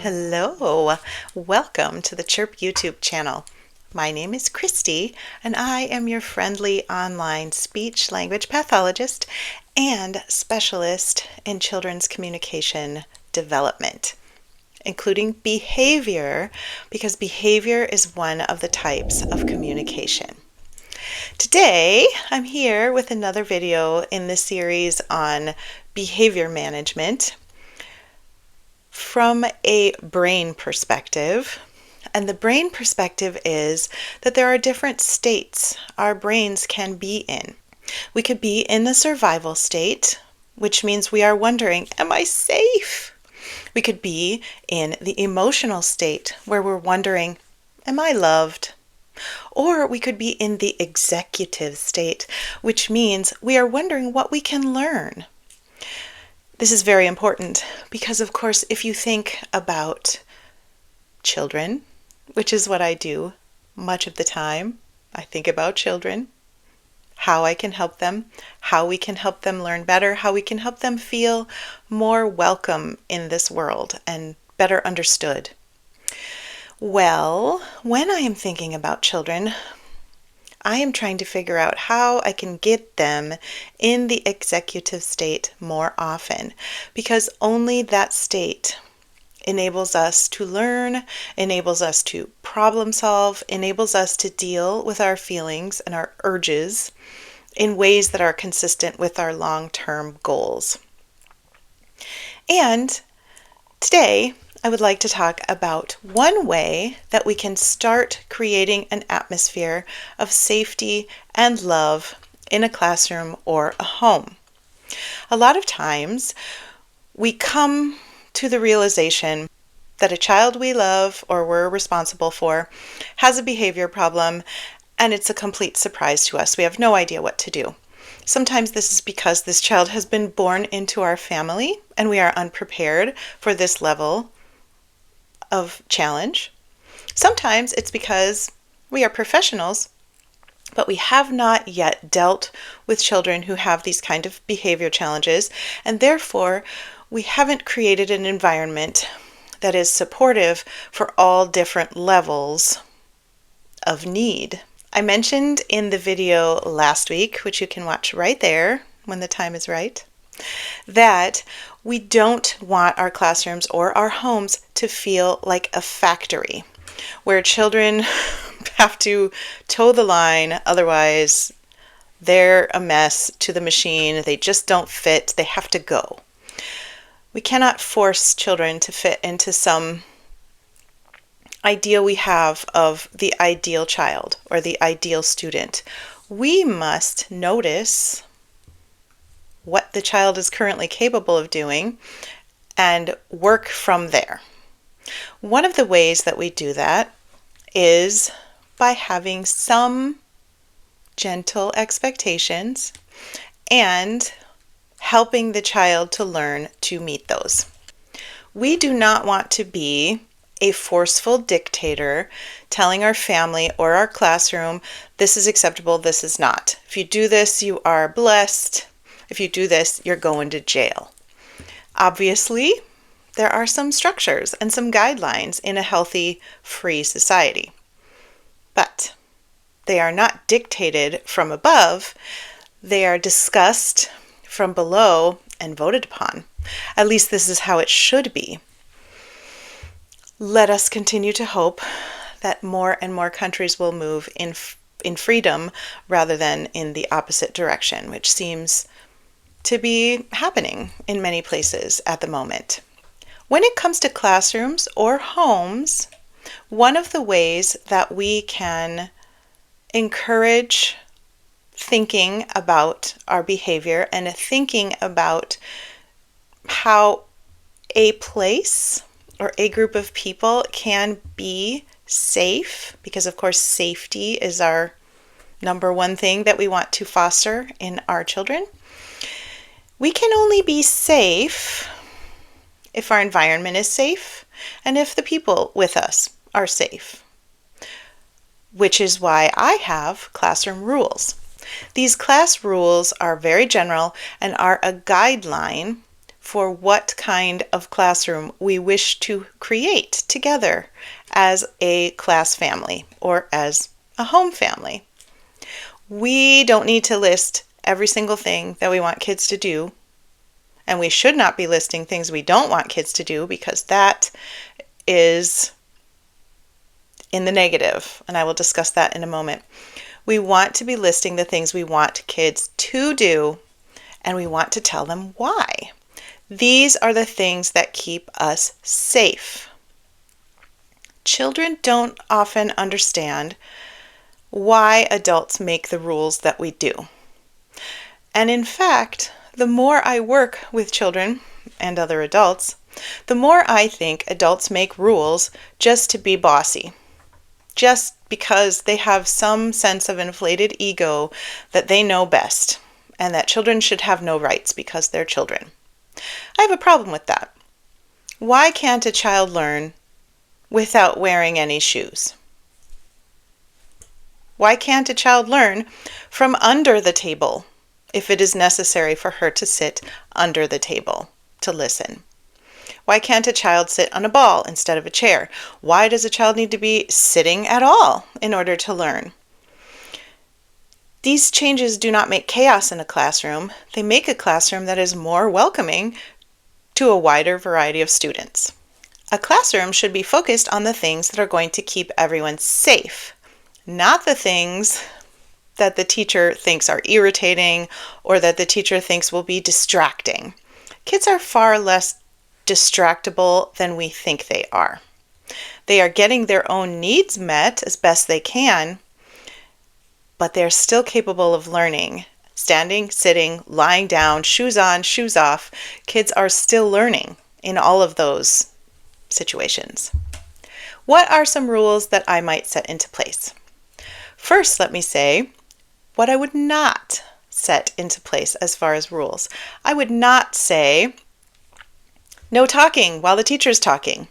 Hello, welcome to the Chirp YouTube channel. My name is Christy and I am your friendly online speech-language pathologist and specialist in children's communication development, including behavior, because behavior is one of the types of communication. Today, I'm here with another video in the series on behavior management from a brain perspective. And the brain perspective is that there are different states our brains can be in. We could be in the survival state, which means we are wondering, am I safe? We could be in the emotional state where we're wondering, am I loved? Or we could be in the executive state, which means we are wondering what we can learn. This is very important because, of course, if you think about children, which is what I do much of the time, I think about children, how I can help them, how we can help them learn better, how we can help them feel more welcome in this world and better understood. Well, when I am thinking about children, I am trying to figure out how I can get them in the executive state more often, because only that state enables us to learn, enables us to problem solve, enables us to deal with our feelings and our urges in ways that are consistent with our long-term goals. And today, I would like to talk about one way that we can start creating an atmosphere of safety and love in a classroom or a home. A lot of times we come to the realization that a child we love or we're responsible for has a behavior problem, and it's a complete surprise to us. We have no idea what to do. Sometimes this is because this child has been born into our family and we are unprepared for this level of challenge. Sometimes it's because we are professionals, but we have not yet dealt with children who have these kind of behavior challenges, and therefore we haven't created an environment that is supportive for all different levels of need. I mentioned in the video last week, which you can watch right there when the time is right, that we don't want our classrooms or our homes to feel like a factory where children have to toe the line, otherwise they're a mess to the machine, they just don't fit, they have to go. We cannot force children to fit into some idea we have of the ideal child or the ideal student. We must notice what the child is currently capable of doing and work from there. One of the ways that we do that is by having some gentle expectations and helping the child to learn to meet those. We do not want to be a forceful dictator telling our family or our classroom, this is acceptable, this is not. If you do this, you are blessed. If you do this, you're going to jail. Obviously, there are some structures and some guidelines in a healthy, free society. But they are not dictated from above. They are discussed from below and voted upon. At least this is how it should be. Let us continue to hope that more and more countries will move in freedom rather than in the opposite direction, which seems to be happening in many places at the moment. When it comes to classrooms or homes, one of the ways that we can encourage thinking about our behavior and thinking about how a place or a group of people can be safe, because of course safety is our number one thing that we want to foster in our children. We can only be safe if our environment is safe and if the people with us are safe, which is why I have classroom rules. These class rules are very general and are a guideline for what kind of classroom we wish to create together as a class family or as a home family. We don't need to list every single thing that we want kids to do, and we should not be listing things we don't want kids to do, because that is in the negative, and I will discuss that in a moment. We want to be listing the things we want kids to do, and we want to tell them why. These are the things that keep us safe. Children don't often understand why adults make the rules that we do. And in fact, the more I work with children and other adults, the more I think adults make rules just to be bossy, just because they have some sense of inflated ego that they know best, and that children should have no rights because they're children. I have a problem with that. Why can't a child learn without wearing any shoes? Why can't a child learn from under the table if it is necessary for her to sit under the table to listen? Why can't a child sit on a ball instead of a chair? Why does a child need to be sitting at all in order to learn? These changes do not make chaos in a classroom. They make a classroom that is more welcoming to a wider variety of students. A classroom should be focused on the things that are going to keep everyone safe, not the things that the teacher thinks are irritating or that the teacher thinks will be distracting. Kids are far less distractible than we think they are. They are getting their own needs met as best they can, but they're still capable of learning. Standing, sitting, lying down, shoes on, shoes off. Kids are still learning in all of those situations. What are some rules that I might set into place? First, let me say what I would not set into place as far as rules. I would not say no talking while the teacher's talking,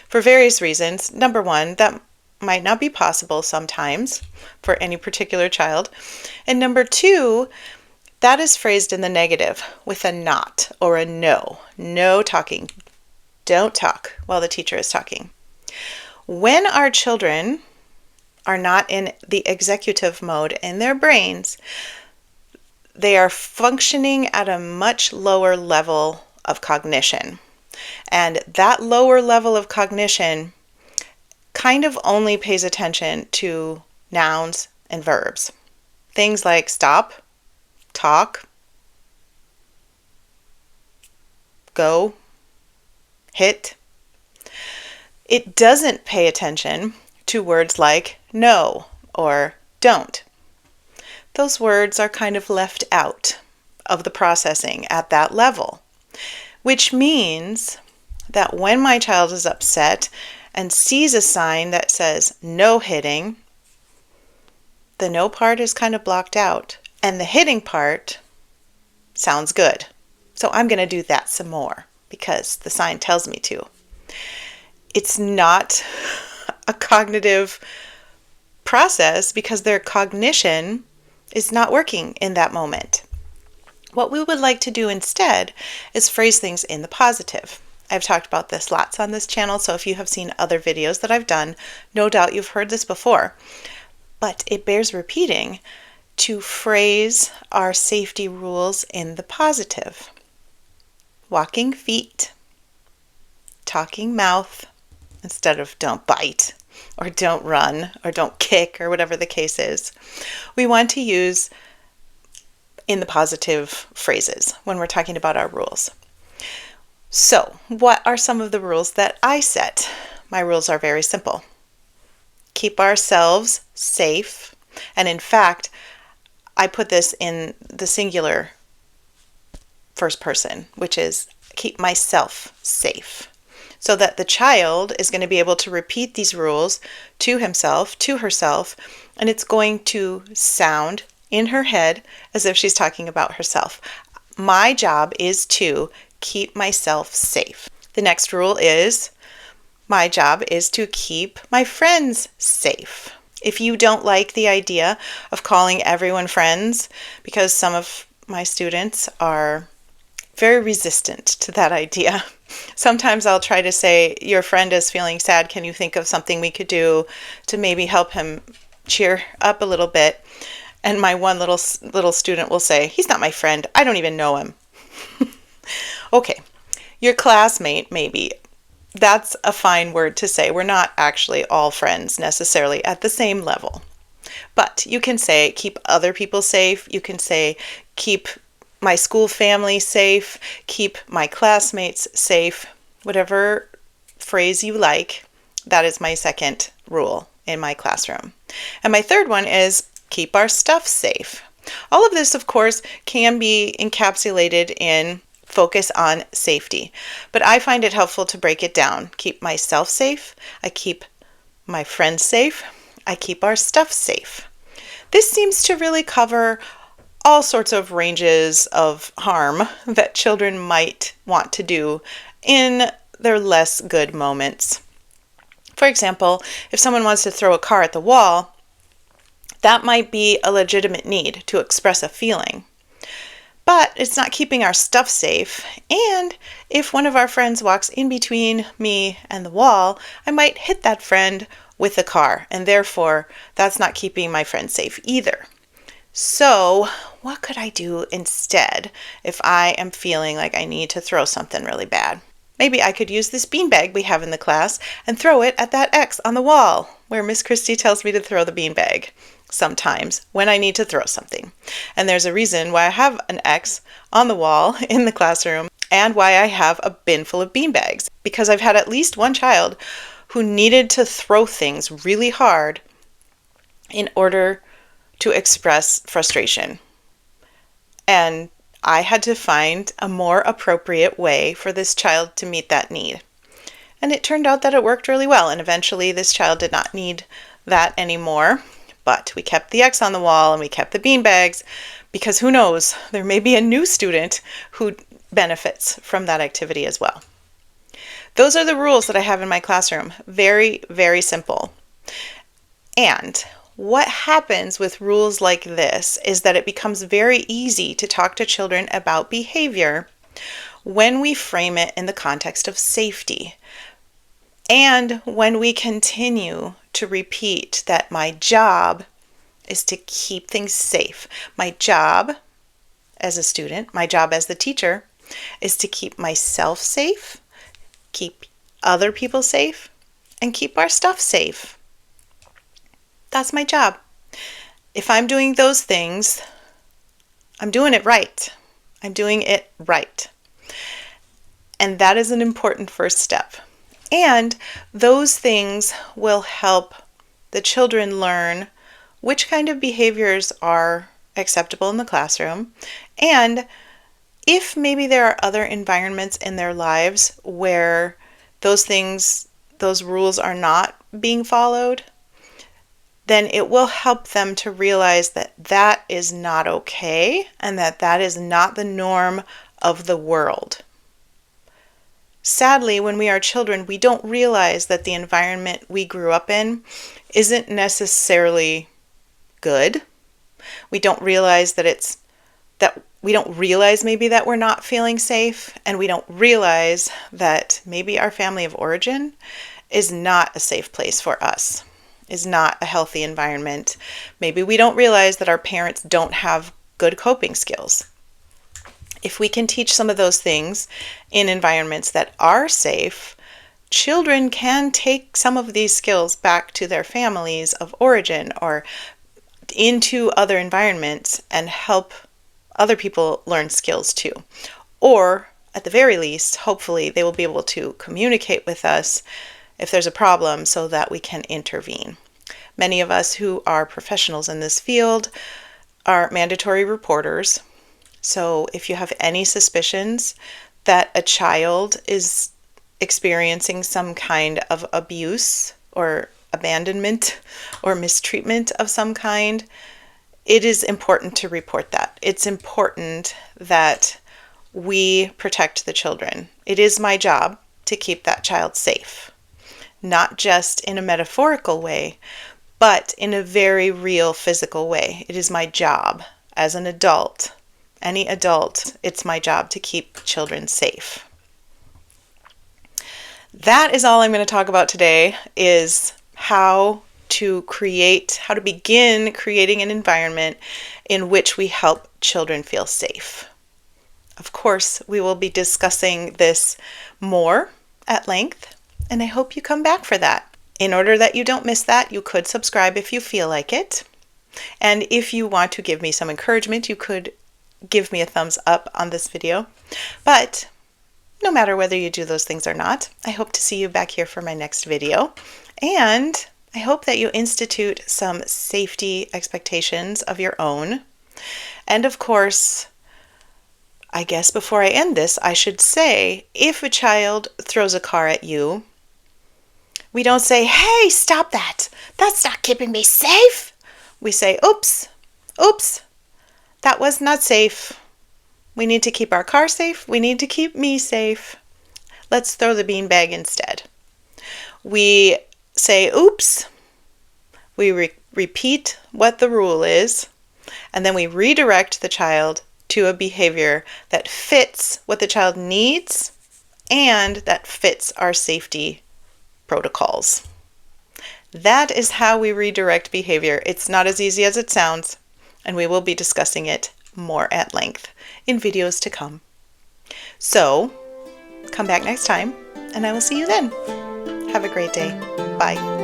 for various reasons. Number one, that might not be possible sometimes for any particular child. And number two, that is phrased in the negative with a not or a no. No talking. Don't talk while the teacher is talking. When our children are not in the executive mode in their brains, they are functioning at a much lower level of cognition. And that lower level of cognition kind of only pays attention to nouns and verbs. Things like stop, talk, go, hit. It doesn't pay attention to words like no or don't. Those words are kind of left out of the processing at that level, which means that when my child is upset and sees a sign that says no hitting, the no part is kind of blocked out, and the hitting part sounds good. So I'm going to do that some more because the sign tells me to. It's not a cognitive process because their cognition is not working in that moment. What we would like to do instead is phrase things in the positive. I've talked about this lots on this channel, so if you have seen other videos that I've done, no doubt you've heard this before. But it bears repeating to phrase our safety rules in the positive. Walking feet, talking mouth, instead of don't bite, or don't run, or don't kick, or whatever the case is. We want to use in the positive phrases when we're talking about our rules. So, what are some of the rules that I set? My rules are very simple. Keep ourselves safe, and in fact, I put this in the singular first person, which is keep myself safe, so that the child is going to be able to repeat these rules to himself, to herself, and it's going to sound in her head as if she's talking about herself. My job is to keep myself safe. The next rule is my job is to keep my friends safe. If you don't like the idea of calling everyone friends, because some of my students are very resistant to that idea. Sometimes I'll try to say, your friend is feeling sad. Can you think of something we could do to maybe help him cheer up a little bit? And my one little student will say, he's not my friend. I don't even know him. Okay, your classmate maybe. That's a fine word to say. We're not actually all friends necessarily at the same level. But you can say, keep other people safe. You can say, keep my school family safe. Keep my classmates safe. Whatever phrase you like, that is my second rule in my classroom. And my third one is keep our stuff safe. All of this, of course, can be encapsulated in focus on safety, but I find it helpful to break it down. Keep myself safe. I keep my friends safe. I keep our stuff safe. This seems to really cover all sorts of ranges of harm that children might want to do in their less good moments. For example, if someone wants to throw a car at the wall, that might be a legitimate need to express a feeling. But it's not keeping our stuff safe, and if one of our friends walks in between me and the wall, I might hit that friend with the car, and therefore that's not keeping my friend safe either. So what could I do instead if I am feeling like I need to throw something really bad? Maybe I could use this beanbag we have in the class and throw it at that X on the wall where Miss Christie tells me to throw the beanbag sometimes when I need to throw something. And there's a reason why I have an X on the wall in the classroom and why I have a bin full of beanbags, because I've had at least one child who needed to throw things really hard in order to express frustration. And I had to find a more appropriate way for this child to meet that need. And it turned out that it worked really well, and eventually this child did not need that anymore. But we kept the X on the wall and we kept the beanbags, because who knows, there may be a new student who benefits from that activity as well. Those are the rules that I have in my classroom. Very, very simple. And what happens with rules like this is that it becomes very easy to talk to children about behavior when we frame it in the context of safety. And when we continue to repeat that my job is to keep things safe. My job as a student, my job as the teacher, is to keep myself safe, keep other people safe, and keep our stuff safe. That's my job. If I'm doing those things, I'm doing it right. I'm doing it right. And that is an important first step. And those things will help the children learn which kind of behaviors are acceptable in the classroom, and if maybe there are other environments in their lives where those things, those rules are not being followed, then it will help them to realize that that is not okay and that that is not the norm of the world. Sadly, when we are children, we don't realize that the environment we grew up in isn't necessarily good. We don't realize we don't realize maybe that we're not feeling safe, and we don't realize that maybe our family of origin is not a safe place for us, is not a healthy environment. Maybe we don't realize that our parents don't have good coping skills. If we can teach some of those things in environments that are safe, children can take some of these skills back to their families of origin or into other environments and help other people learn skills too. Or at the very least, hopefully they will be able to communicate with us if there's a problem so that we can intervene. Many of us who are professionals in this field are mandatory reporters. So if you have any suspicions that a child is experiencing some kind of abuse or abandonment or mistreatment of some kind, it is important to report that. It's important that we protect the children. It is my job to keep that child safe, not just in a metaphorical way, but in a very real physical way. It is my job as an adult, any adult, it's my job to keep children safe. That is all I'm going to talk about today, is how to begin creating an environment in which we help children feel safe. Of course, we will be discussing this more at length, and I hope you come back for that. In order that you don't miss that, you could subscribe if you feel like it. And if you want to give me some encouragement, you could give me a thumbs up on this video. But no matter whether you do those things or not, I hope to see you back here for my next video. And I hope that you institute some safety expectations of your own. And of course, I guess before I end this, I should say, if a child throws a car at you, we don't say, "Hey, stop that. That's not keeping me safe." We say, "Oops, oops, that was not safe. We need to keep our car safe. We need to keep me safe. Let's throw the beanbag instead." We say, "Oops." We repeat what the rule is, and then we redirect the child to a behavior that fits what the child needs and that fits our safety protocols. That is how we redirect behavior. It's not as easy as it sounds, and we will be discussing it more at length in videos to come. So, come back next time, and I will see you then. Have a great day. Bye.